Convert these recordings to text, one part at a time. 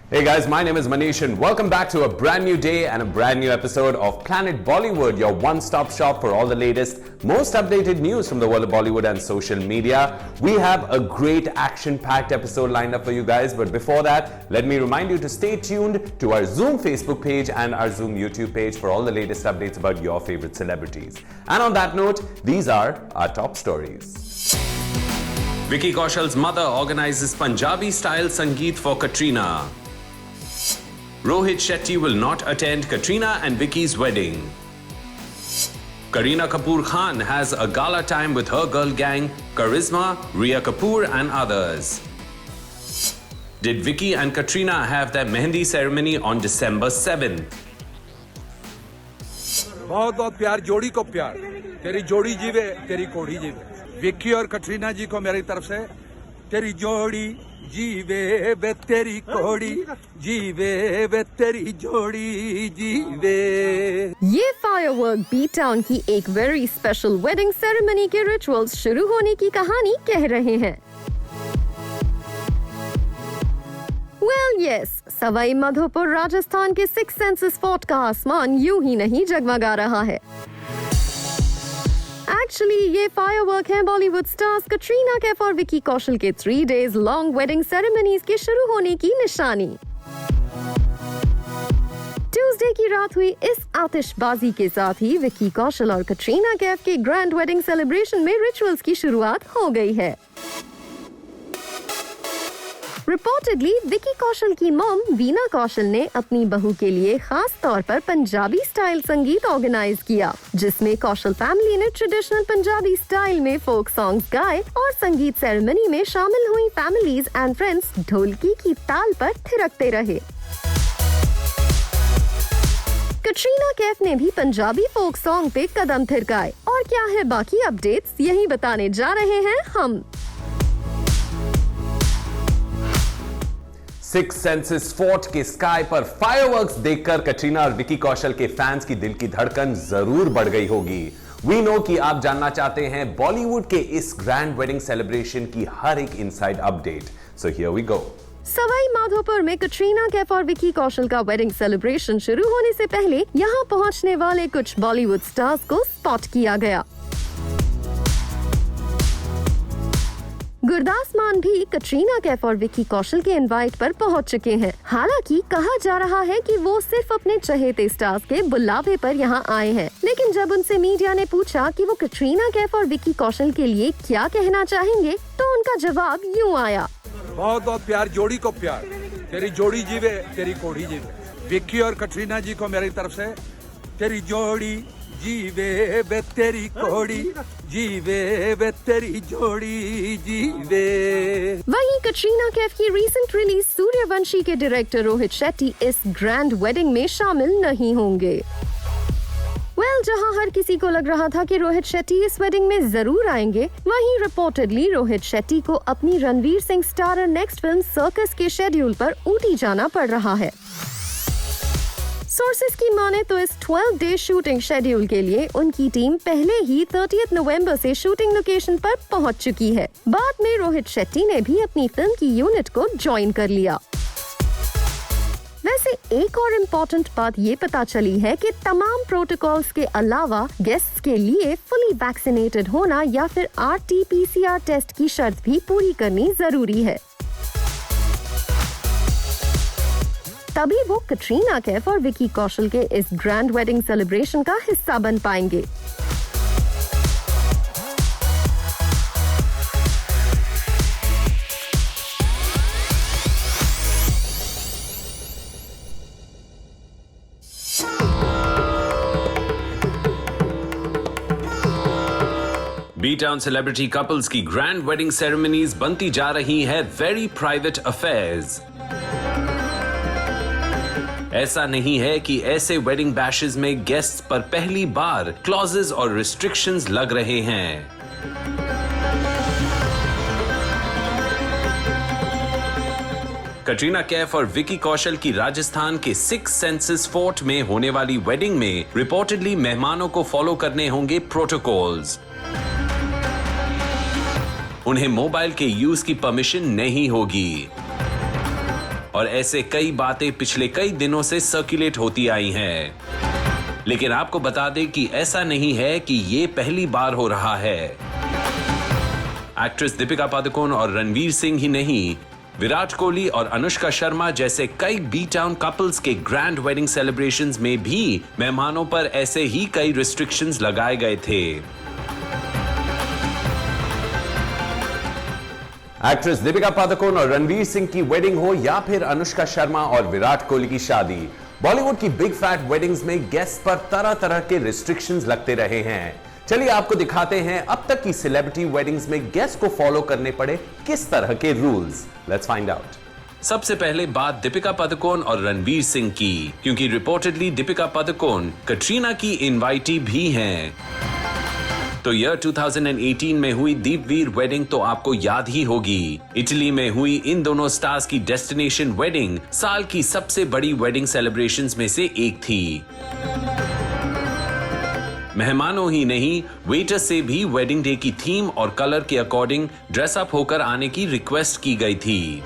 Hey guys, my name is Manish and welcome back to a brand new day and a brand new episode of Planet Bollywood, your one-stop shop for all the latest, most updated news from the world of Bollywood and social media. We have a great action-packed episode lined up for you guys, but before that, let me remind you to stay tuned to our Zoom Facebook page and our Zoom YouTube page for all the latest updates about your favorite celebrities. And on that note, these are our top stories. Vicky Kaushal's mother organizes Punjabi-style Sangeet for Katrina. Rohit Shetty will not attend Katrina and Vicky's wedding. Kareena Kapoor Khan has a gala time with her girl gang, Karisma, Rhea Kapoor and others. Did Vicky and Katrina have their Mehndi ceremony on December 7th? बहुत बहुत प्यार, जोड़ी को प्यार, तेरी जोड़ी जीवे तेरी कोड़ी जीवे। विक्की और कटरीना जी को मेरी तरफ से तेरी जोड़ी जीवे बे तेरी कोड़ी जीवे बे तेरी जोड़ी जीवे। ये फायरवर्क बीट टाउन की एक वेरी स्पेशल वेडिंग सेरेमनी के रिचुअल्स शुरू होने की कहानी कह रहे हैं। Well, yes, सवाई माधोपुर राजस्थान के सिक्स सेंसेस फोर्ट का आसमान यूं ही नहीं जगमगा रहा है। Actually, ये फायरवर्क है बॉलीवुड स्टार्स कटरीना कैफ और विकी कौशल के 3 days लॉन्ग वेडिंग सेरेमनीज के शुरू होने की निशानी। ट्यूसडे की रात हुई इस आतिशबाजी के साथ ही विकी कौशल और कटरीना कैफ के ग्रैंड वेडिंग सेलिब्रेशन में रिचुअल्स की शुरुआत हो गई है। रिपोर्टेडली विकी कौशल की मॉम वीना कौशल ने अपनी बहू के लिए खास तौर पर पंजाबी स्टाइल संगीत ऑर्गेनाइज किया, जिसमें कौशल फैमिली ने ट्रेडिशनल पंजाबी स्टाइल में फोक सॉन्ग्स गाए और संगीत सेरेमनी में शामिल हुई फैमिलीज एंड फ्रेंड्स ढोलकी की ताल पर थिरकते रहे। कटरीना कैफ ने भी पंजाबी फोक सॉन्ग पे कदम थिरकाए और क्या है बाकी अपडेट्स यही बताने जा रहे हैं हम। सिक्स सेंसेस फोर्ट के स्काई पर फायरवर्क्स देखकर कटरीना और विकी कौशल के फैंस की दिल की धड़कन जरूर बढ़ गई होगी। वी नो कि आप जानना चाहते हैं बॉलीवुड के इस ग्रैंड वेडिंग सेलिब्रेशन की हर एक inside update, so here we go. Sawai Madhopur में कटरीना कैफ और विकी कौशल का वेडिंग सेलिब्रेशन शुरू होने से पहले यहां पहुंचने वाले कुछ बॉलीवुड स्टार्स को स्पॉट किया गया। गुरदास मान भी कटरीना कैफ और विकी कौशल के इनवाइट पर पहुंच चुके हैं। हालांकि कहा जा रहा है कि वो सिर्फ अपने चहेते स्टार्स के बुलावे पर यहां आए हैं, लेकिन जब उनसे मीडिया ने पूछा कि वो कटरीना कैफ और विकी कौशल के लिए क्या कहना चाहेंगे, तो उनका जवाब यूं आया। बहुत बहुत प्यार, जोड़ी को प्यार, तेरी जोड़ी जीवे तेरी कोड़ी जीवे। विक्की और कटरीना जी को मेरी तरफ से तेरी जोड़ी जीवे बे तेरी कोड़ी जीवे बे तेरी जोड़ी जीवे। वहीं कटरीना कैफ की रीसेंट रिलीज सूर्यवंशी के डायरेक्टर रोहित शेट्टी इस ग्रैंड वेडिंग में शामिल नहीं होंगे। जहां हर किसी को लग रहा था कि रोहित शेट्टी इस वेडिंग में जरूर आएंगे, वहीं रिपोर्टेडली रोहित शेट्टी को अपनी Ranveer Singh starrer next film circus के शेड्यूल पर ऊटी जाना पड़ रहा है। सोर्सेज की माने तो इस 12 डे शूटिंग शेड्यूल के लिए उनकी टीम पहले ही 30 नवंबर से शूटिंग लोकेशन पर पहुंच चुकी है। बाद में रोहित शेट्टी ने भी अपनी फिल्म की यूनिट को ज्वाइन कर लिया। वैसे एक और इम्पोर्टेंट बात ये पता चली है कि तमाम प्रोटोकॉल्स के अलावा गेस्ट्स के लिए फुली वैक्सीनेटेड होना या फिर RT-PCR टेस्ट की शर्त भी पूरी करनी जरूरी है, तभी वो कटरीना कैफ और विकी कौशल के इस ग्रैंड वेडिंग सेलिब्रेशन का हिस्सा बन पाएंगे। B-Town सेलिब्रिटी कपल्स की ग्रैंड वेडिंग सेरेमनीज बनती जा रही है वेरी प्राइवेट अफेयर्स। ऐसा नहीं है कि ऐसे वेडिंग बैशेस में गेस्ट्स पर पहली बार क्लॉजेस और रिस्ट्रिक्शंस लग रहे हैं। कटरीना कैफ और विकी कौशल की राजस्थान के सिक्स सेंसेस फोर्ट में होने वाली वेडिंग में रिपोर्टेडली मेहमानों को फॉलो करने होंगे प्रोटोकॉल्स। उन्हें मोबाइल के यूज की परमिशन नहीं होगी और ऐसे कई बातें पिछले कई दिनों से सर्कुलेट होती आई हैं। लेकिन आपको बता दें कि ऐसा नहीं है कि ये पहली बार हो रहा है। एक्ट्रेस दीपिका पादुकोण और रणवीर सिंह ही नहीं, विराट कोहली और अनुष्का शर्मा जैसे कई बी टाउन कपल्स के ग्रैंड वेडिंग सेलिब्रेशंस में भी मेहमानों पर ऐसे ही कई रिस्ट्रिक्शंस लगाए गए थे। एक्ट्रेस दीपिका पादुकोण और रणवीर सिंह की वेडिंग हो या फिर अनुष्का शर्मा और विराट कोहली की शादी, बॉलीवुड की बिग फैट वेडिंग्स में गेस्ट पर तरह तरह के रिस्ट्रिक्शंस लगते रहे हैं। चलिए आपको दिखाते हैं अब तक की सेलिब्रिटी वेडिंग्स में गेस्ट को फॉलो करने पड़े किस तरह के रूल्स। Let's find out. सबसे पहले बात दीपिका पादुकोण और रणवीर सिंह की, क्योंकि रिपोर्टेडली दीपिका पादुकोण कटरीना की इनवाइटी भी हैं। तो ईयर 2018 में हुई दीपवीर वेडिंग तो आपको याद ही होगी। इटली में हुई इन दोनों स्टार्स की डेस्टिनेशन वेडिंग साल की सबसे बड़ी वेडिंग सेलिब्रेशंस में से एक थी। मेहमानों ही नहीं, वेटर से भी वेडिंग डे की थीम और कलर के अकॉर्डिंग ड्रेसअप होकर आने की रिक्वेस्ट की गई थी।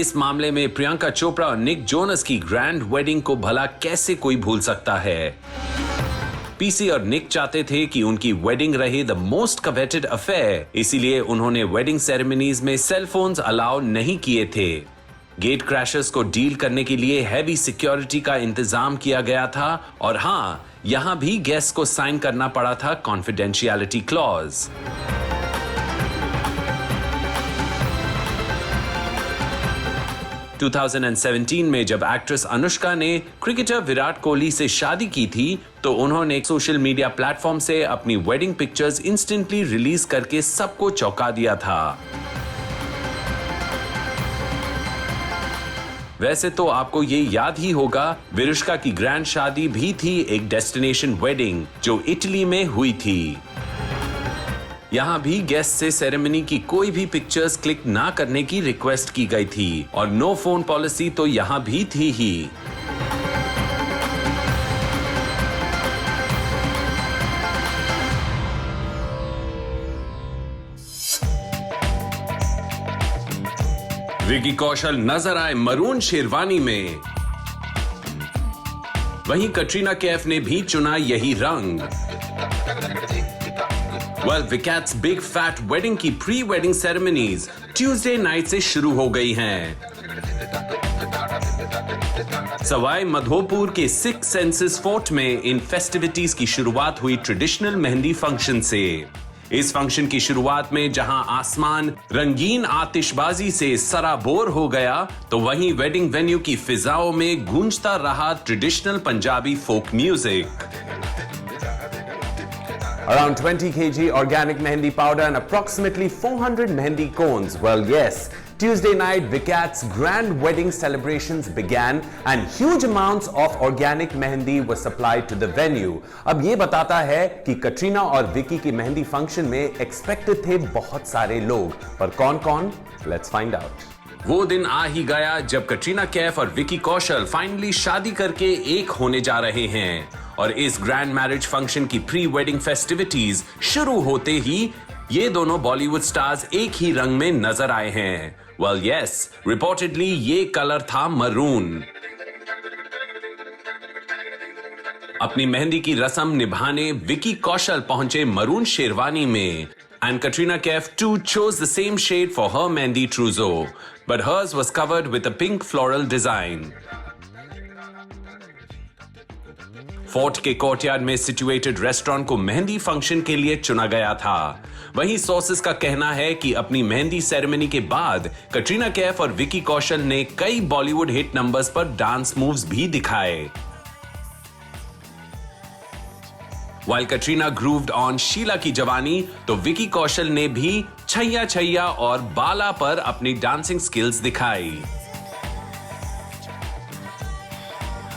इस मामले में प्रियंका चोपड़ा और निक जोनस की ग्रैंड वेडिंग को भला कैसे कोई भूल सकता है। पीसी और निक चाहते थे कि उनकी वेडिंग रहे द मोस्ट कवेटेड अफेयर, इसीलिए उन्होंने वेडिंग सेरेमनीज में सेल फोन्स अलाउ नहीं किए थे। गेट क्रैशर्स को डील करने के लिए हैवी सिक्योरिटी का इंतजाम किया गया था और हाँ, यहां भी गेस्ट को साइन करना पड़ा था कॉन्फिडेंशियलिटी क्लॉज। - 2017 में जब एक्ट्रेस अनुष्का ने क्रिकेटर विराट कोहली से शादी की थी तो उन्होंने सोशल मीडिया प्लेटफॉर्म से अपनी वेडिंग पिक्चर्स इंस्टेंटली रिलीज करके सबको चौंका दिया था। वैसे तो आपको ये याद ही होगा, विरुष्का की ग्रैंड शादी भी थी एक डेस्टिनेशन वेडिंग जो इटली में हुई थी। यहां भी गेस्ट से सेरेमनी की कोई भी पिक्चर्स क्लिक ना करने की रिक्वेस्ट की गई थी और नो फोन पॉलिसी तो यहां भी थी ही। विकी कौशल नजर आए मरून शेरवानी में, वहीं कटरीना कैफ ने भी चुना यही रंग। विकैट्स बिग फैट वेडिंग की pre wedding ceremonies Tuesday night से शुरू हो गई हैं। सवाई माधोपुर के सिक्स सेंसेस फोर्ट में इन फेस्टिविटीज की शुरुआत हुई ट्रेडिशनल मेहंदी फंक्शन से। इस फंक्शन की शुरुआत में जहां आसमान रंगीन आतिशबाजी से सराबोर हो गया, तो वहीं वेडिंग वेन्यू की फिजाओं में गूंजता रहा traditional Punjabi folk music. Around 20 kg organic mehendi powder and approximately 400 mehendi cones. Well, yes, Tuesday night, Vikat's grand wedding celebrations began and huge amounts of organic mehendi were supplied to the venue. अब ये बताता है कि कटरीना और विकी की mehndi function में expected थे बहुत सारे लोग, पर कौन-कौन? Let's find out. वो दिन आ ही गया जब कटरीना कैफ और विकी कौशल फाइनली शादी करके एक होने जा रहे हैं और इस ग्रैंड मैरिज फंक्शन की प्री वेडिंग फेस्टिविटीज शुरू होते ही ये दोनों बॉलीवुड स्टार्स एक ही रंग में नजर आए हैं। वेल यस, रिपोर्टेडली ये कलर था मरून। अपनी मेहंदी की रस्म निभाने विकी कौशल पहुंचे मरून शेरवानी में and Katrina Kaif too chose the same shade for her mehndi trousseau, but hers was covered with a pink floral design. Fort के कोर्टयार्ड में सिचुएटेड रेस्टोरेंट को मेहंदी फंक्शन के लिए चुना गया था। वहीं सोर्सेस का कहना है कि अपनी मेहंदी सेरेमनी के बाद कटरीना कैफ और विकी कौशल ने कई बॉलीवुड हिट नंबर्स पर डांस मूव्स भी दिखाए। While Katrina grooved on Sheila की जवानी, तो विकी कौशल ने भी छैया छैया और बाला पर अपनी डांसिंग स्किल्स दिखाई।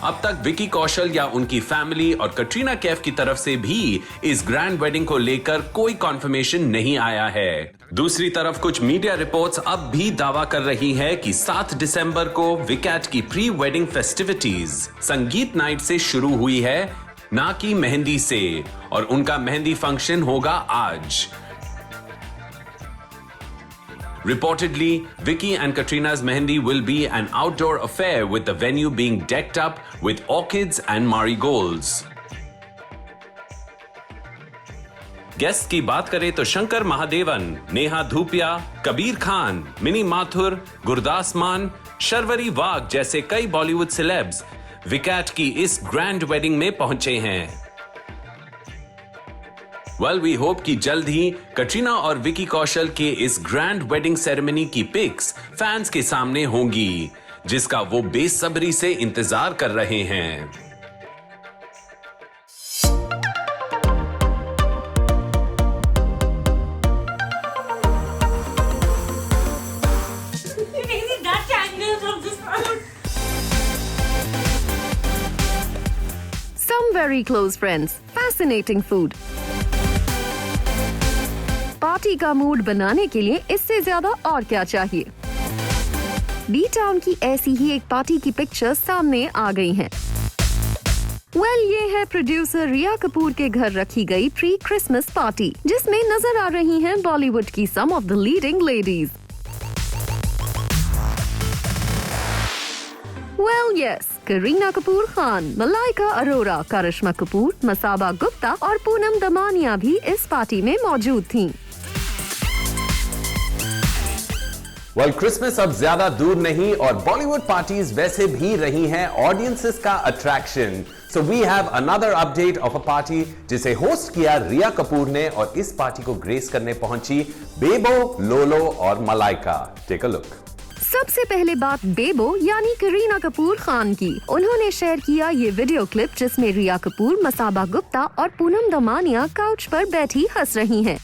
अब तक विकी कौशल या उनकी फैमिली और कटरीना कैफ की तरफ से भी इस ग्रैंड वेडिंग को लेकर कोई कॉन्फर्मेशन नहीं आया है। दूसरी तरफ कुछ मीडिया रिपोर्ट्स अब भी दावा कर रही है कि 7 दिसंबर को विकैट की प्री वेडिंग फेस्टिविटीज संगीत नाइट से शुरू हुई है, ना कि मेहंदी से, और उनका मेहंदी फंक्शन होगा आज। Reportedly, Vicky and Katrina's mehendi will be an outdoor affair with the venue being decked up with orchids and marigolds. Guest की बात करें तो शंकर महादेवन, नेहा धूपिया, कबीर खान, मिनी माथुर, गुरदास मान, शर्वरी वाघ जैसे कई बॉलीवुड सेलेब्स विकैट की इस ग्रैंड वेडिंग में पहुंचे हैं। Well, we hope कि जल्द ही कटरीना और विकी कौशल के इस ग्रैंड वेडिंग सेरेमनी की पिक्स फैंस के सामने होंगी, जिसका वो बेसब्री से इंतजार कर रहे हैं। Some very close friends, fascinating food. Party का मूड बनाने के लिए इससे ज्यादा और क्या चाहिए। बी टाउन की ऐसी ही एक पार्टी की पिक्चर्स सामने आ गई हैं। ये है प्रोड्यूसर रिया कपूर के घर रखी गई प्री क्रिसमस पार्टी, जिसमें नजर आ रही हैं बॉलीवुड की some of the leading ladies. Yes, Kareena Kapoor Khan, Malaika Arora, Karisma Kapoor, Masaba Gupta और पूनम दमानिया भी इस पार्टी में मौजूद थीं। क्रिसमस अब ज्यादा दूर नहीं और बॉलीवुड पार्टीज वैसे भी रही हैं ऑडियंसेस का attraction. So we have another update of a party जिसे होस्ट किया रिया कपूर ने, और इस पार्टी को ग्रेस करने पहुंची बेबो, लोलो और मलाइका। Take a look. सबसे पहले बात बेबो यानी करीना कपूर खान की। उन्होंने शेयर किया ये वीडियो क्लिप जिसमें रिया कपूर, मसाबा गुप्ता और पूनम दमानिया काउच पर बैठी हंस रही हैं।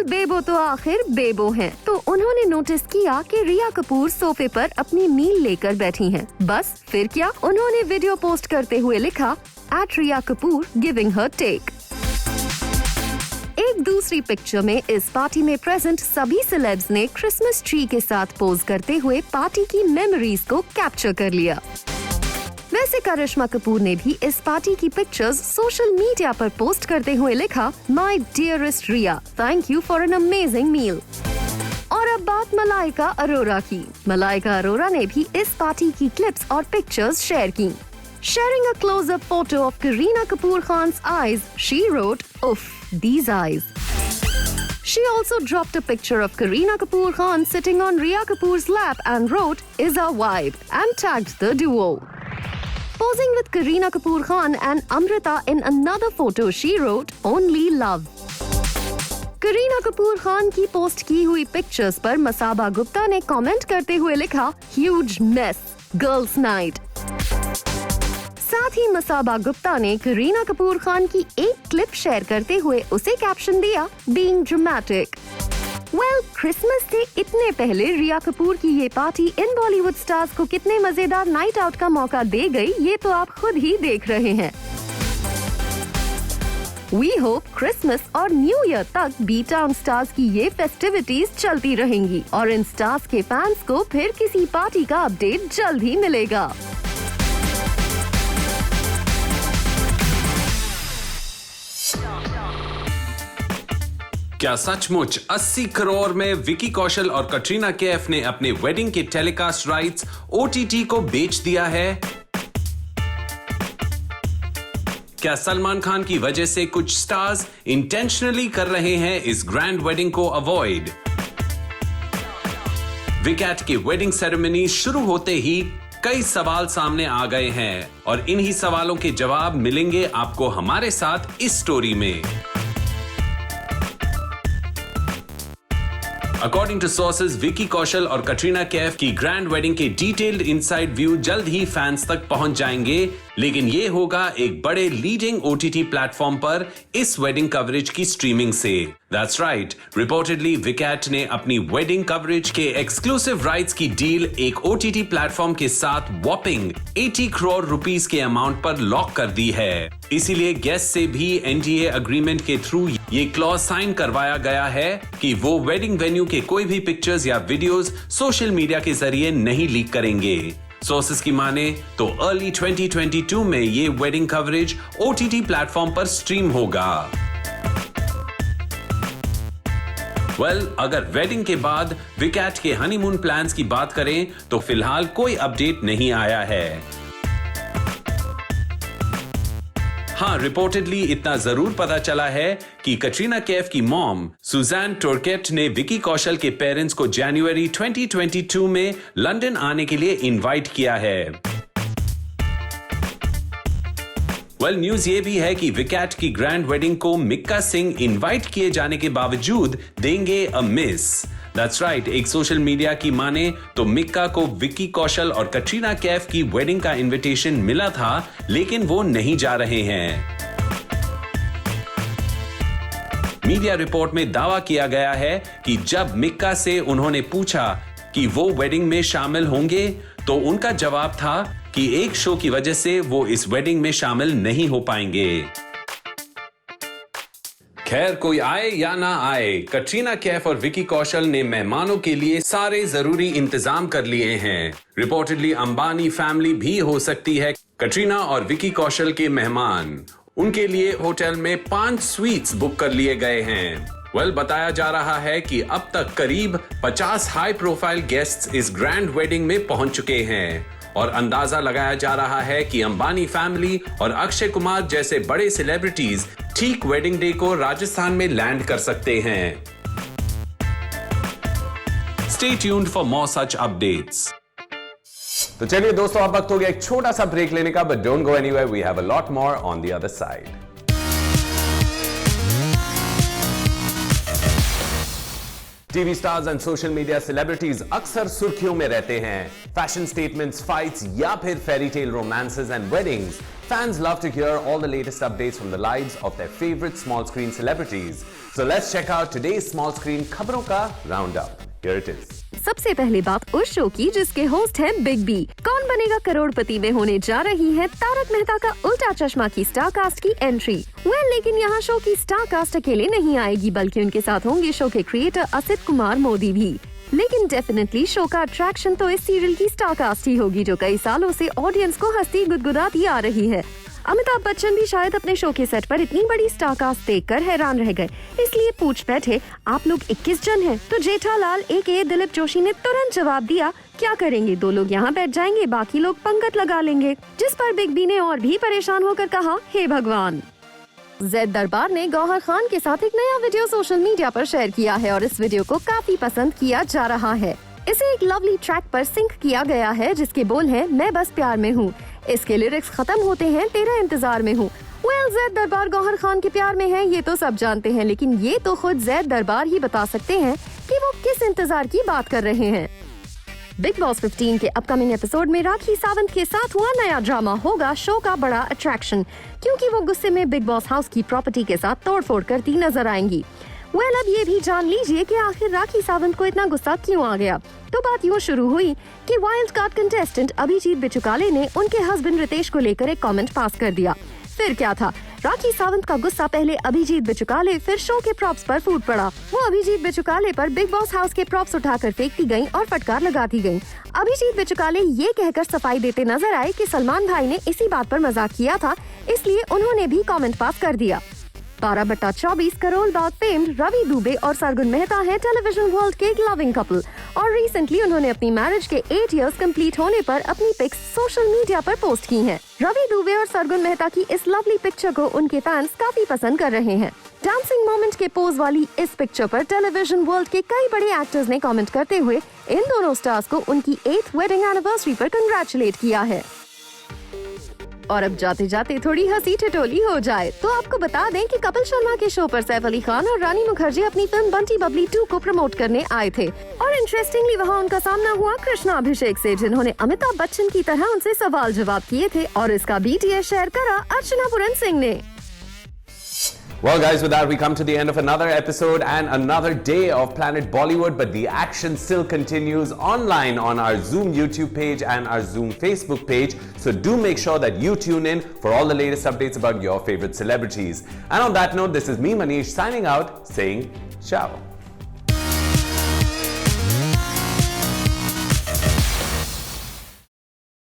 बेबो तो आखिर बेबो हैं, तो उन्होंने नोटिस किया कि रिया कपूर सोफे पर अपनी मील लेकर बैठी हैं। बस फिर क्या, उन्होंने वीडियो पोस्ट करते हुए लिखा @रिया कपूर गिविंग हर टेक। एक दूसरी पिक्चर में इस पार्टी में प्रेजेंट सभी सेलेब्स ने क्रिसमस ट्री के साथ पोज करते हुए पार्टी की मेमोरीज को कैप्चर कर लिया। वैसे करिश्मा कपूर ने भी इस पार्टी की पिक्चर्स सोशल मीडिया पर पोस्ट करते हुए लिखा my dearest Rhea, thank you for an amazing meal. और अब बात मलाइका अरोरा की। मलाइका अरोरा ने भी इस पार्टी की क्लिप्स और पिक्चर्स शेयर की। Sharing a close-up photo of Kareena Kapoor Khan's eyes, she wrote, "Oof, these eyes." She also dropped a picture of Kareena Kapoor Khan sitting on Riya Kapoor's lap and wrote, "Is our vibe," and tagged the duo. Posing with Kareena Kapoor Khan and Amrita in another photo, she wrote, "Only love." Kareena Kapoor Khan की post की हुई pictures पर मसाबा गुप्ता ने comment करते हुए लिखा, "Huge mess, girls' night." साथ ही मसाबा गुप्ता ने करीना कपूर खान की एक क्लिप शेयर करते हुए उसे कैप्शन दिया, "Being dramatic." क्रिसमस से इतने पहले रिया कपूर की ये पार्टी इन बॉलीवुड स्टार्स को कितने मजेदार नाइट आउट का मौका दे गई, ये तो आप खुद ही देख रहे हैं। We hope क्रिसमस और न्यू ईयर तक बी टाउन स्टार्स की ये फेस्टिविटीज चलती रहेंगी और इन स्टार्स के फैंस को फिर किसी पार्टी का अपडेट जल्द ही मिलेगा। क्या सचमुच 80 करोड़ में विकी कौशल और कटरीना कैफ ने अपने वेडिंग के टेलीकास्ट राइट्स OTT को बेच दिया है? क्या सलमान खान की वजह से कुछ स्टार्स इंटेंशनली कर रहे हैं इस ग्रैंड वेडिंग को अवॉइड? विकैट की वेडिंग सेरेमनी शुरू होते ही कई सवाल सामने आ गए हैं और इन्हीं सवालों के जवाब मिलेंगे आपको हमारे साथ इस स्टोरी में। According two sources, Vicky Kaushal और कटरीना कैफ की ग्रैंड वेडिंग के डिटेल्ड इनसाइड व्यू जल्द ही फैंस तक पहुंच जाएंगे, लेकिन ये होगा एक बड़े लीडिंग OTT प्लेटफॉर्म पर इस वेडिंग कवरेज की स्ट्रीमिंग से। That's right, reportedly विकैट ने अपनी वेडिंग कवरेज के एक्सक्लूसिव राइट्स की डील एक OTT प्लेटफॉर्म के साथ वॉपिंग 80 करोड़ रुपीस के अमाउंट पर लॉक कर दी है। इसीलिए गेस्ट से भी NDA अग्रीमेंट के थ्रू ये क्लॉज साइन करवाया गया है कि वो वेडिंग वेन्यू के कोई भी पिक्चर्स या वीडियोस सोशल मीडिया के जरिए नहीं लीक करेंगे। सोर्सेस की माने तो अर्ली 2022 में ये वेडिंग कवरेज OTT प्लेटफॉर्म पर स्ट्रीम होगा। अगर वेडिंग के बाद विकैट के हनीमून प्लान्स की बात करें तो फिलहाल कोई अपडेट नहीं आया है। हाँ, रिपोर्टेडली इतना जरूर पता चला है कि कटरीना कैफ की मॉम सुजैन टोरकेट ने विकी कौशल के पेरेंट्स को जनवरी 2022 में लंदन आने के लिए इनवाइट किया है। न्यूज ये भी है कि विकैट की ग्रैंड वेडिंग को मिक्का सिंह इनवाइट किए जाने के बावजूद देंगे अ मिस। दैट्स राइट, एक सोशल मीडिया की माने तो मिक्का को विकी कौशल और कटरीना कैफ की वेडिंग का इनविटेशन मिला था, लेकिन वो नहीं जा रहे हैं। मीडिया रिपोर्ट में दावा किया गया है कि जब मिक्का से उन्होंने पूछा कि वो वेडिंग में शामिल होंगे तो उनका जवाब था कि एक शो की वजह से वो इस वेडिंग में शामिल नहीं हो पाएंगे। खैर, कोई आए या ना आए, कटरीना कैफ और विकी कौशल ने मेहमानों के लिए सारे जरूरी इंतजाम कर लिए हैं। रिपोर्टेडली अंबानी फैमिली भी हो सकती है कटरीना और विकी कौशल के मेहमान। उनके लिए होटल में 5 स्वीट्स बुक कर लिए गए हैं। बताया जा रहा है कि अब तक करीब 50 हाई प्रोफाइल गेस्ट्स इस ग्रैंड वेडिंग में पहुंच चुके हैं और अंदाजा लगाया जा रहा है कि अंबानी फैमिली और अक्षय कुमार जैसे बड़े सेलिब्रिटीज ठीक वेडिंग डे को राजस्थान में लैंड कर सकते हैं। Stay tuned for more such updates. तो चलिए दोस्तों, अब वक्त हो गया एक छोटा सा ब्रेक लेने का, but don't go anywhere, we have a lot more on the other side. TV stars and social media celebrities अक्सर सुर्खियों में रहते हैं। फैशन स्टेटमेंट्स, फाइट्स या फिर fairy tale romances and weddings. Fans love to hear all the latest updates from the lives of their favorite small screen celebrities. So let's check out today's small screen खबरों का roundup. Here it is. सबसे पहले बात उस show की जिसके host हैं big B. कौन बनेगा करोड़पति में होने जा रही है तारक मेहता का उल्टा चश्मा की स्टार कास्ट की एंट्री। लेकिन यहाँ शो की स्टार कास्ट अकेले नहीं आएगी, बल्कि उनके साथ होंगे शो के क्रिएटर असित कुमार मोदी भी। लेकिन डेफिनेटली शो का अट्रैक्शन तो इस सीरियल की स्टार कास्ट ही होगी, जो कई सालों से ऑडियंस को हंसती गुदगुदाती आ रही है। अमिताभ बच्चन भी शायद अपने शो के सेट पर इतनी बड़ी स्टार कास्ट देखकर हैरान रह गए, इसलिए पूछ बैठे, आप लोग 21 जन हैं? तो जेठालाल एके दिलीप जोशी ने तुरंत जवाब दिया, क्या करेंगे, 2 लोग यहाँ बैठ जाएंगे, बाकी लोग पंगत लगा लेंगे। जिस पर बिग बी ने और भी परेशान होकर कहा, हे भगवान। ज़ैद दरबार ने गौहर खान के साथ एक नया वीडियो सोशल मीडिया पर शेयर किया है और इस वीडियो को काफी पसंद किया जा रहा है। इसे एक लवली ट्रैक पर सिंक किया गया है जिसके बोल हैं, मैं बस प्यार में हूँ। इसके लिरिक्स खत्म होते हैं, तेरा इंतजार में हूँ। ज़ैद दरबार गौहर खान के प्यार में है, ये तो सब जानते हैं, लेकिन ये तो खुद ज़ैद दरबार ही बता सकते हैं कि वो किस इंतजार की बात कर रहे हैं। बिग बॉस 15 के अपकमिंग एपिसोड में राखी सावंत के साथ हुआ नया ड्रामा होगा शो का बड़ा अट्रैक्शन, क्योंकि वो गुस्से में बिग बॉस हाउस की प्रॉपर्टी के साथ तोड़फोड़ करती नजर आएंगी। अब ये भी जान लीजिए कि आखिर राखी सावंत को इतना गुस्सा क्यों आ गया। तो बात यूँ शुरू हुई कि वाइल्ड कार्ड कंटेस्टेंट अभिजीत बिचुकाले ने उनके हस्बैंड रितेश को लेकर एक कमेंट पास कर दिया। फिर क्या था, राखी सावंत का गुस्सा पहले अभिजीत बिचुकाले फिर शो के प्रॉप्स पर फूट पड़ा। वो अभिजीत बिचुकाले पर बिग बॉस हाउस के प्रॉप्स उठाकर फेंकती गईं और फटकार लगाती गईं। अभिजीत बिचुकाले ये कहकर सफाई देते नजर आए कि सलमान भाई ने इसी बात पर मजाक किया था, इसलिए उन्होंने भी कमेंट पास कर दिया। 12/24 करोड़ बाद फेम्ड रवि दुबे और सरगुन मेहता हैं टेलीविजन वर्ल्ड के एक लविंग कपल और रिसेंटली उन्होंने अपनी मैरिज के 8 इयर्स कंप्लीट होने पर अपनी पिक्स सोशल मीडिया पर पोस्ट की हैं। रवि दुबे और सरगुन मेहता की इस लवली पिक्चर को उनके फैंस काफी पसंद कर रहे हैं। डांसिंग मोमेंट के पोज वाली इस पिक्चर पर टेलीविजन वर्ल्ड के कई बड़े एक्टर्स ने कमेंट करते हुए इन दोनों स्टार्स को उनकी 8th वेडिंग एनिवर्सरी पर कंग्रेचुलेट किया है। और अब जाते जाते थोड़ी हंसी ठिठोली हो जाए तो आपको बता दें कि कपिल शर्मा के शो पर सैफ अली खान और रानी मुखर्जी अपनी फिल्म बंटी बबली 2 को प्रमोट करने आए थे और इंटरेस्टिंगली वहां उनका सामना हुआ कृष्णा अभिषेक से, जिन्होंने अमिताभ बच्चन की तरह उनसे सवाल जवाब किए थे और इसका BTS शेयर करा अर्चना पूरन सिंह ने। Well guys, with that we come to the end of another episode and another day of Planet Bollywood, but the action still continues online on our Zoom YouTube page and our Zoom Facebook page, so do make sure that you tune in for all the latest updates about your favorite celebrities. And on that note, this is me Manish signing out saying ciao.